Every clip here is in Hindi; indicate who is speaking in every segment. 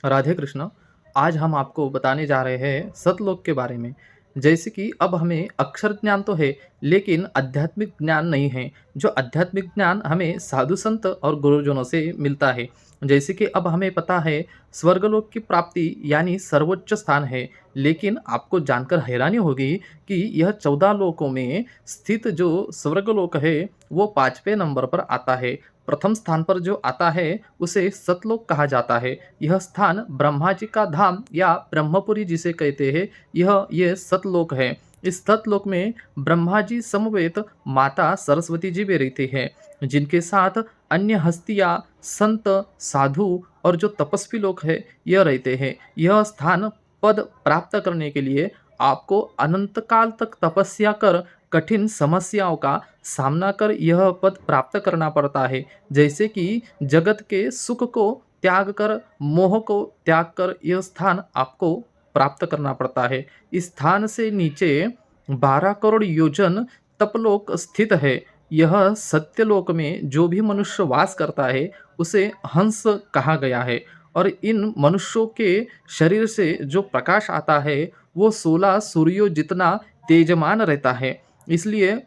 Speaker 1: राधे कृष्ण। आज हम आपको बताने जा रहे हैं सतलोक के बारे में। जैसे कि अब हमें अक्षर ज्ञान तो है, लेकिन आध्यात्मिक ज्ञान नहीं है। जो आध्यात्मिक ज्ञान हमें साधु संत और गुरुजनों से मिलता है। जैसे कि अब हमें पता है स्वर्गलोक की प्राप्ति यानी सर्वोच्च स्थान है। लेकिन आपको जानकर हैरानी होगी कि यह 14 लोकों में स्थित जो स्वर्गलोक है, वो 5वें नंबर पर आता है। प्रथम स्थान पर जो आता है उसे सतलोक कहा जाता है। यह स्थान ब्रह्मा जी का धाम या ब्रह्मपुरी जिसे कहते हैं, यह ये सतलोक है। इस सतलोक में ब्रह्मा जी समवेत माता सरस्वती जी भी रहते हैं, जिनके साथ अन्य हस्तियां, संत, साधु और जो तपस्वी लोग हैं यह रहते हैं। यह स्थान पद प्राप्त करने के लिए आपको अनंत काल तक तपस्या कर कठिन समस्याओं का सामना कर यह पद प्राप्त करना पड़ता है। जैसे कि जगत के सुख को त्याग कर, मोह को त्याग कर यह स्थान आपको प्राप्त करना पड़ता है। इस स्थान से नीचे 12 करोड़ योजन तपलोक स्थित है। यह सत्यलोक में जो भी मनुष्य वास करता है उसे हंस कहा गया है। और इन मनुष्यों के शरीर से जो प्रकाश आता है वो 16 सूर्यों जितना तेजमान रहता है। इसलिए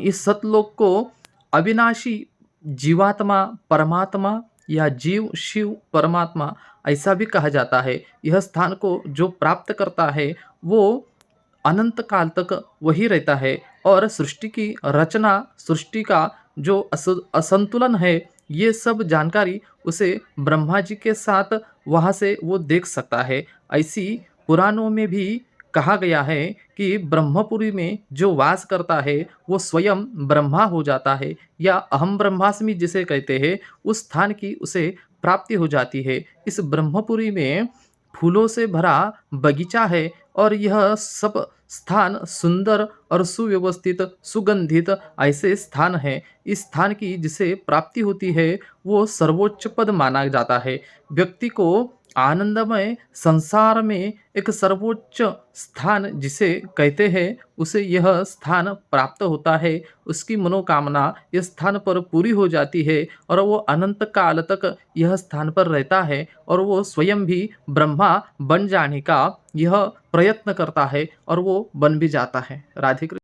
Speaker 1: इस सतलोक को अविनाशी जीवात्मा, परमात्मा या जीव शिव परमात्मा ऐसा भी कहा जाता है। यह स्थान को जो प्राप्त करता है वो अनंत काल तक वही रहता है। और सृष्टि की रचना, सृष्टि का जो असंतुलन है, ये सब जानकारी उसे ब्रह्मा जी के साथ वहाँ से वो देख सकता है। ऐसी पुराणों में भी कहा गया है कि ब्रह्मपुरी में जो वास करता है वो स्वयं ब्रह्मा हो जाता है, या अहम ब्रह्मास्मि जिसे कहते हैं उस स्थान की उसे प्राप्ति हो जाती है। इस ब्रह्मपुरी में फूलों से भरा बगीचा है और यह सब स्थान सुंदर और सुव्यवस्थित, सुगंधित ऐसे स्थान है। इस स्थान की जिसे प्राप्ति होती है वो सर्वोच्च पद माना जाता है। व्यक्ति को आनंदमय संसार में एक सर्वोच्च स्थान जिसे कहते हैं उसे यह स्थान प्राप्त होता है। उसकी मनोकामना इस स्थान पर पूरी हो जाती है और वो अनंत काल तक यह स्थान पर रहता है और वो स्वयं भी ब्रह्मा बन जाने का यह प्रयत्न करता है और वो बन भी जाता है। राधे कृष्ण।